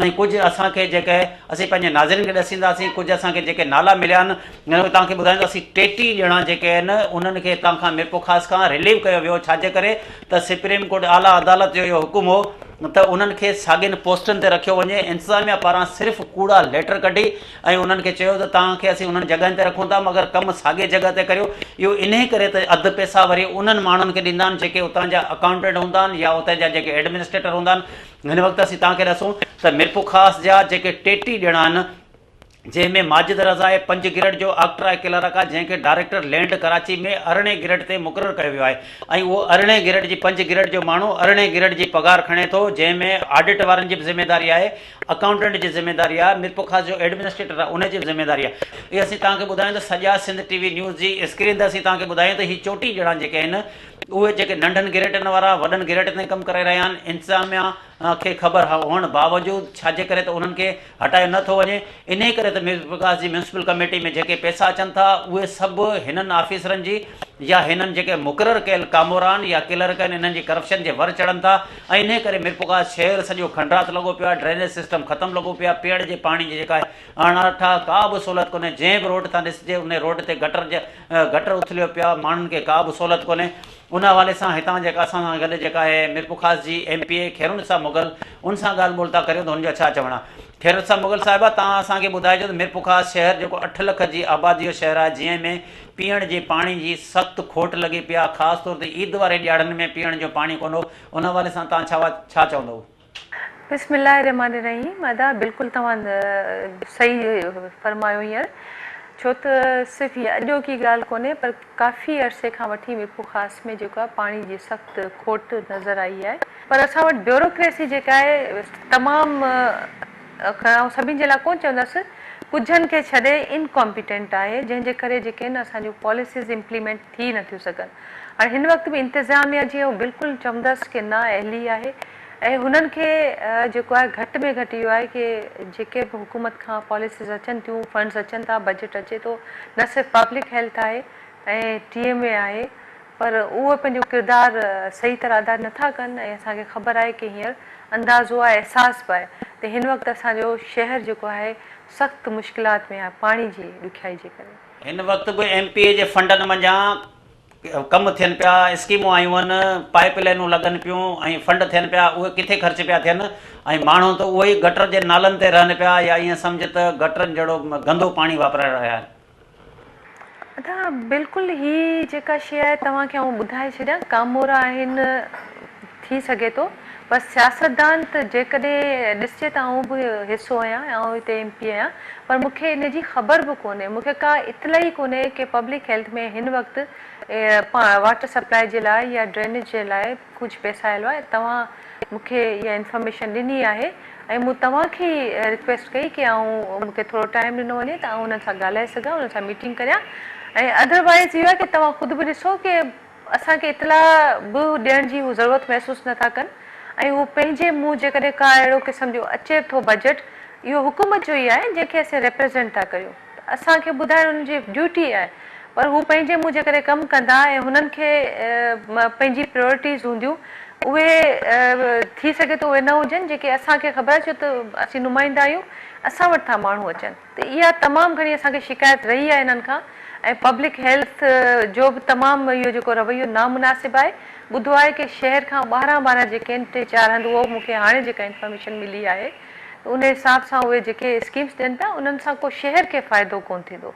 ऐं कुझु असांखे जेके असीं पंहिंजे नाज़रीन खे ॾसींदासीं, कुझु असांखे जेके नाला मिलिया आहिनि हिन में तव्हांखे ॿुधाईंदासीं। 33 ॼणा जेके आहिनि उन्हनि खे तव्हांखां मीरपुखा खां रिलीव कयो वियो, छाजे करे त सुप्रीम कोर्ट आला अदालत जो इहो हुकुम हो त उन्हनि खे साॻियुनि पोस्टनि ते रखियो वञे। इंतिज़ामिया पारां सिर्फ़ु कूड़ा लेटर कढी ऐं उन्हनि खे चयो त तव्हांखे असीं उन्हनि जॻहियुनि ते रखूं था, मगर कमु साॻे जॻह ते करियो। इहो इन करे त अधु पैसा वरी उन्हनि माण्हुनि खे ॾींदा आहिनि जेके उतां जा अकाउंटेंट हूंदा आहिनि या उतां जा जेके एडमिनिस्ट्रेटर हूंदा आहिनि। हिन वक़्तु असीं तव्हांखे ॾसूं त मीरपुखा जा जेके 33 ॼणा आहिनि जंहिंमें माजिद रज़ा 5 गिरड जो आक्ट्रा क्लर्क आहे, जंहिंखे डायरेक्टर लैंड कराची में 18 गिरड ते मुक़ररु कयो वियो आहे ऐं उहो 18 गिरड जी 5 गिरड जो माण्हू 18 गिरड जी पघार खणे थो, जंहिंमें ऑडिट वारनि जी बि ज़िमेदारी आहे, अकाउंटेंट जी ज़िमेदारी आहे, मिरपुखास जो एडमिनिस्ट्रेटर आहे उन जी बि ज़िमेदारी आहे। इहे असीं तव्हांखे ॿुधायूं त सॼा सिंध टीवी न्यूज़ जी स्क्रीन ते असीं तव्हांखे ॿुधायूं त हीअ 34 ॼणा जेके आहिनि उहे जेके नंढनि गिरेटनि वारा वॾनि गिरेट ते कमु करे रहिया आहिनि, इंतिज़ामिया खे ख़बर हुअण बावजूदु छाजे करे त उन्हनि खे हटायो नथो वञे। इन करे त मिरपुखास जी म्यूनसिपल कमेटी में जेके पैसा अचनि था उहे सभु हिननि ऑफिसरनि जी या हिननि जेके मुक़ररु कयल कामोरान या क्लर्क आहिनि इन्हनि जी करप्शन जे वर चढ़नि था ऐं इन करे मिरपुखास शहर सॼो खंडरात लॻो पियो आहे, ड्रेनेज सिस्टम ख़तमु लॻो पियो आहे, पीअण जे पाणी जी जेका आहे अणाठा का बि सहूलियत कोन्हे। जंहिं बि रोड तां ॾिसिजे उन रोड ते गटर उथलियो पियो आहे, माण्हुनि खे का बि सहूलियत कोन्हे। उन हवाले सां हितां जेका असां सां गॾु जेका आहे मिरपुखास जी MPA खैरुनिसा मुग़ल उन सां ॻाल्हि ॿोल था करियूं त हुनजो छा चवणु आहे। खैरुनिसा मुग़ल साहिबा, तव्हां असांखे ॿुधाइजो त मिरपुखास शहर जेको 8 लख जी आबादी जो शहर आहे, जंहिंमें पीअण जे पाणी जी सख़्तु खोट लॻी पई आहे, ख़ासि तौर ते ईद वारे ॾियारनि में पीअण जो पाणी कोन्हो, उन हवाले सां तव्हां छा चवंदव? बिस्मिल्लाहिर्रहमानिर्रहीम। अदा बिल्कुलु तव्हां सही फरमायो हींअर, छो त सिर्फ़ु हीअ अॼोकी ॻाल्हि कोन्हे पर काफ़ी अरसे खां वठी मिरपुखास में जेको आहे पाणी जी सख़्तु खोट नज़र आई आहे। पर असां वटि ब्यूरोक्रेसी जेका आहे तमामु सभिनि जे लाइ कोन चवंदसि, कुझनि खे छॾे इनकॉम्पिटेंट आहे, जंहिंजे करे जेके आहिनि असांजूं पॉलिसीज़ इम्प्लीमेंट थी नथियूं सघनि। हाणे हिन वक़्तु बि इंतिज़ामिया जी बिल्कुलु चवंदसि की ना अहली आहे ऐं हुननि खे जेको आहे घटि में घटि इहो आहे की जेके बि हुकूमत खां पॉलिसीज़ अचनि थियूं, फंड्स अचनि था, बजट अचे थो, न सिर्फ़ु पब्लिक हेल्थ आहे ऐं TMA आहे, पर उहो पंहिंजो किरदारु सही तरह अदा नथा कनि ऐं असांखे ख़बर आहे की हींअर अंदाज़ो आहे, एहसासु बि आहे त हिन वक़्तु असांजो शहर जेको आहे सख़्तु मुश्किलात में आहे पाणी जी ॾुखियाई जे करे। हिन वक़्तु बि MPA जे फंडनि मंझां कमु थियनि पिया, स्कीमूं आयूं आहिनि, पाइप लाइनूं लॻनि पियूं ऐं फंड थियनि पिया, उहे किथे ख़र्च पिया थियनि ऐं माण्हू त उहे ई गटर जे नालनि ते रहनि पिया या ईअं सम्झ त गटरनि जहिड़ो गंदो पाणी वापराए रहिया आहिनि। अदा बिल्कुलु ही जेका शइ आहे तव्हांखे आउं ॿुधाए छॾियां, कामोरा आहिनि थी सघे थो, पर सियासतदान त जेकॾहिं ॾिसिजे त आउं बि हिसो आहियां, आउं हिते MP आहियां, पर मूंखे इन जी ख़बर बि कोन्हे, मूंखे का इतलाई कोन्हे की पब्लिक हेल्थ में हिन वक़्तु वाटर सप्लाई जे लाइ या ड्रेनेज जे लाइ कुझु पैसा आयल आहे। तव्हां मूंखे इहा इंफॉर्मेशन ॾिनी आहे ऐं मूं तव्हांखे रिक्वेस्ट कई की आउं मूंखे थोरो टाइम ॾिनो वञे त आउं उन्हनि सां ॻाल्हाए सघां, उन्हनि सां मीटिंग करियां ऐं अदरवाइज़ इहो आहे की तव्हां ख़ुदि बि ॾिसो की असांखे इतला बि ॾियण जी हू ज़रूरत महसूसु नथा कनि ऐं उहो पंहिंजे मुंहुं जेकॾहिं का अहिड़ो क़िस्म जो अचे थो बजट, इहो हुकूमत जो ई आहे जंहिंखे असीं रिप्रेज़ेंट था करियूं, असांखे ॿुधाइण उनजी ड्यूटी आहे, पर हू पंहिंजे मुंहुं जेकॾहिं कमु कंदा ऐं हुननि खे पंहिंजी प्रायोरिटीज़ हूंदियूं उहे थी सघे थो उहे न हुजनि जेके असांखे ख़बर आहे, छो त असीं नुमाइंदा आहियूं, असां वटि था माण्हू अचनि, त इहा तमामु घणी असांखे शिकायत रही आहे इन्हनि खां ऐं पब्लिक हेल्थ जो बि तमामु इहो जेको रवैयो नामुनासिबु आहे। ॿुधो आहे की शहर खां ॿाहिरां जेके आहिनि 3-4 हंधि, उहो मूंखे हाणे जेका इंफॉर्मेशन मिली आहे उन हिसाब सां उहे जेके स्कीम्स ॾियनि था उन्हनि सां को शहर खे फ़ाइदो कोन थींदो।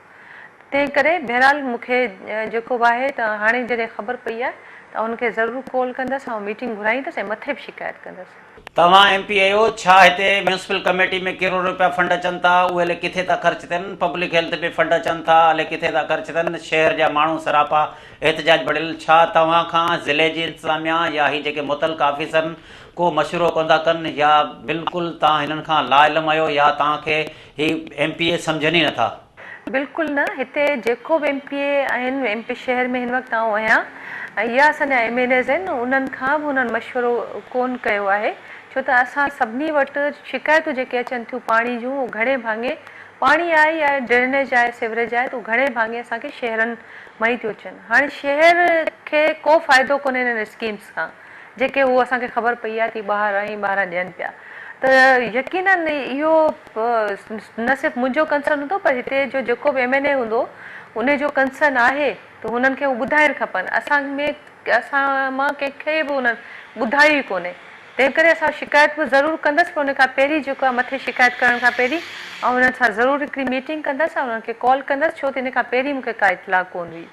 तंहिं करे बहरहाल मूंखे जेको बि आहे त हाणे जॾहिं ख़बर पई आहे त उनखे ज़रूरु कॉल कंदसि ऐं मीटिंग घुराईंदसि ऐं मथे बि शिकायत कंदसि। तव्हां MP आहियो, छा हिते म्यूनसिपल कमेटी में करोड़ रुपया फंड अचनि था, उहे हले किथे था ख़र्च थियनि? पब्लिक हेल्थ में फंड अचनि था, हले किथे था ख़र्च थियनि? शहर जा माण्हू सरापा एहतजाज बढ़ियल, छा तव्हां खां ज़िले जी इंतिज़ामिया या ही जेके मुतलक़ ऑफिसरनि को मशवरो कोन था कनि या बिल्कुलु तव्हां हिननि खां लाइलम आहियो या तव्हांखे ही MPA सम्झनि ई नथा? बिल्कुलु न, हिते जेको बि MPA आहिनि, MP शहर में हिन वक़्तु आउं आहियां ऐं या असांजा MLAs आहिनि, उन्हनि खां बि उन्हनि मशवरो कोन कयो आहे, छो त असां सभिनी वटि शिकायतूं जेके अचनि थियूं पाणी जूं, उहो घणे भाङे पाणी आहे या ड्रेनेज आहे, सिवरेज आहे, त उहो घणे भाङे असांखे शहरनि मां ई थियूं अचनि। हाणे शहर खे को फ़ाइदो कोन्हे इन्हनि स्कीम्स खां जेके उहो असांखे ख़बर पई आहे की ॿाहिरां ॾियनि पिया, त यकीनन इहो न सिर्फ़ु मुंहिंजो कंसर्न हूंदो पर हिते जो जेको बि MLA हूंदो उन जो कंसर्न आहे त हुननि खे उहो ॿुधाइणु खपनि। असां मां कंहिंखे बि उन्हनि ॿुधायो ई कोन्हे, तंहिं करे असां शिकायत बि ज़रूरु कंदसि, पर उन खां पहिरीं जेको आहे मथे शिकायत करण खां पहिरीं ऐं उन्हनि सां ज़रूरु हिकिड़ी मीटिंग कंदसि ऐं उन्हनि खे कॉल कंदसि, छो त इन खां पहिरीं मूंखे का इतलाह कोन हुई।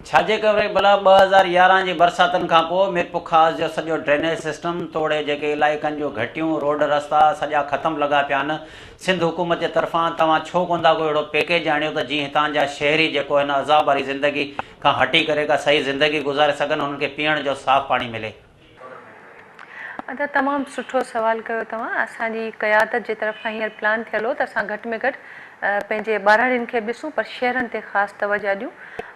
छाजे करे भला 2011 जी बरसातुनि खां पोइ मीरपुर ख़ासि जो सॼो ड्रेनेज सिस्टम तोड़े जेके इलाइक़नि जो घटियूं रोड रस्ता सॼा ख़तमु लॻा पिया आहिनि। सिंध हुकूमत जे तरफ़ां तव्हां छो कोन था कोई अहिड़ो पैकेज आणियो त जीअं हितां जा शहरी जेको हिन अज़ाब वारी ज़िंदगी खां हटी करे का सही ज़िंदगी गुज़ारे सघनि, हुननि खे पीअण जो साफ़ पाणी मिले? तमामु सुठो सवाल कयो तव्हां। असांजी क़यादत जे तरफ़ां हींअर प्लान थियल हो त असां घटि में घटि पंहिंजे ॿारनि खे बि ॾिसूं पर शहरनि ते ख़ासि तवजो ॾियूं।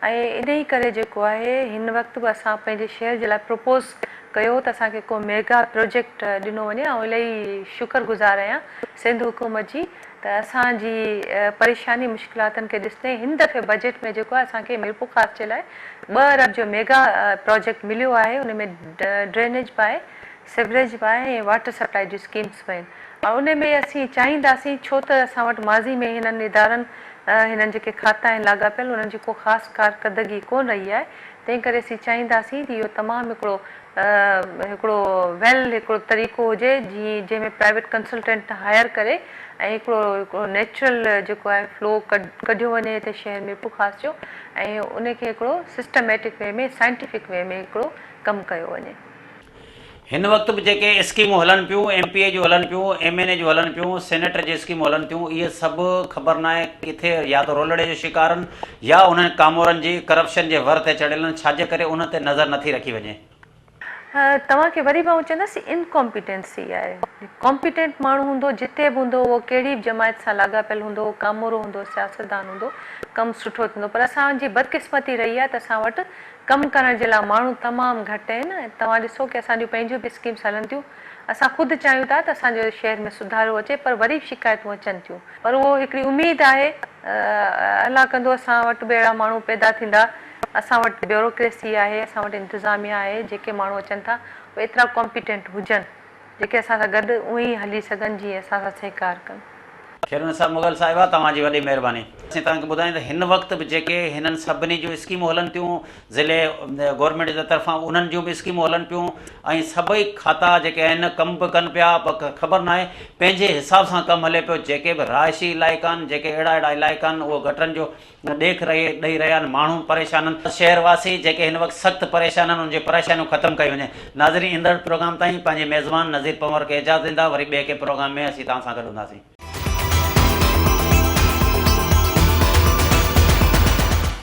ऐं इन ई करे जेको आहे हिन वक़्तु बि असां पंहिंजे शहर जे लाइ प्रपोज़ कयो त असांखे को मेगा प्रोजेक्ट ॾिनो वञे। ऐं इलाही शुक्रगुज़ार आहियां सिंध हुकूमत जी त असांजी परेशानी मुश्किलातुनि खे ॾिसंदे हिन दफ़े बजट में जेको आहे असांखे मीरपुर ख़ासि जे लाइ 2 अरब जो मेगा प्रोजेक्ट मिलियो आहे। उन में ड्रेनेज बि आहे, सिवरेज बि आहे ऐं वाटर सप्लाई जी स्कीम्स बि आहिनि। और उन में असीं चाहींदासीं, छो त असां वटि माज़ी में हिननि इदारनि हिननि जेके खाता आहिनि लाॻापियल उन्हनि जी को ख़ासि कारकर्दगी कोन रही आहे, तंहिं करे असीं चाहींदासीं त इहो तमामु हिकिड़ो तरीक़ो हुजे जंहिंमें प्राइवेट कंसल्टेंट हायर करे ऐं हिकिड़ो नेचुरल जेको आहे फ्लो कढियो वञे हिते शहर में ख़ासि जो, ऐं उनखे हिकिड़ो सिस्टमेटिक वे में साइंटिफिक वे में हिकिड़ो कमु कयो वञे। हिन वक़्तु बि जेके स्कीमूं हलनि पियूं, MPA जूं हलनि पियूं, MNA जूं हलनि पियूं, सेनेटर जी स्कीमूं हलनि पियूं, इहे सभु ख़बर न आहे किथे या त रोलड़े जो शिकार आहिनि या उन्हनि कामोरनि जी करप्शन जे वर ते चढ़ियल आहिनि, छाजे करे उन ते नज़र नथी रखी वञे? तव्हांखे वरी मां चवंदसि इनकॉम्पिटेंसी आहे। कॉम्पिटेंट माण्हू हूंदो जिते बि हूंदो, उहो कहिड़ी बि जमायत सां लाॻापियल हूंदो, कामोरो हूंदो, सियासतदान हूंदो, कमु सुठो थींदो। पर असांजी बदकिस्मती रही आहे त असां वटि कमु करण जे लाइ माण्हू तमामु घटि आहिनि। ऐं तव्हां ॾिसो की असांजूं पंहिंजियूं बि स्कीम्स हलनि थियूं, असां ख़ुदि चाहियूं था त असांजो शहर में सुधारो अचे, पर वरी बि शिकायतूं अचनि थियूं। पर उहो हिकिड़ी उमेदु आहे, अलाह कंदो असां वटि बि अहिड़ा माण्हू पैदा थींदा। असां वटि ब्यूरोक्रेसी आहे, असां वटि इंतिज़ामिया आहे, जेके माण्हू अचनि था उहे एतिरा कॉम्पिटेंट हुजनि जेके असां सां गॾु उअं ई हली सघनि जीअं असां सां सहकार कनि। खैर साहब, मुग़ल साहिबा, तव्हांजी वॾी महिरबानी। असीं तव्हांखे ॿुधायूं त हिन वक़्तु बि जेके हिननि सभिनी जूं स्कीमूं हलनि थियूं ज़िले गवर्नमेंट जे तरफ़ां, उन्हनि जूं बि स्कीमूं हलनि पियूं ऐं सभई खाता जेके आहिनि कमु बि कनि पिया, पर ख़बर न आहे पंहिंजे हिसाब सां कमु हले पियो। जेके बि रहायशी इलाइक़ा आहिनि, जेके अहिड़ा इलाइक़ा आहिनि, उहो गटरनि जो ॾेख ॾेई रहिया आहिनि, माण्हू परेशान आहिनि। शहरवासी जेके हिन वक़्तु सख़्तु परेशान आहिनि, उनजी परेशानियूं ख़तमु कई वञे। नाज़रीन, ईंदड़ प्रोग्राम ताईं पंहिंजे मेज़बान नज़ीर पंवर खे इजाज़त ॾींदा, वरी ॿिए के प्रोग्राम में असीं तव्हां सां गॾु हूंदासीं।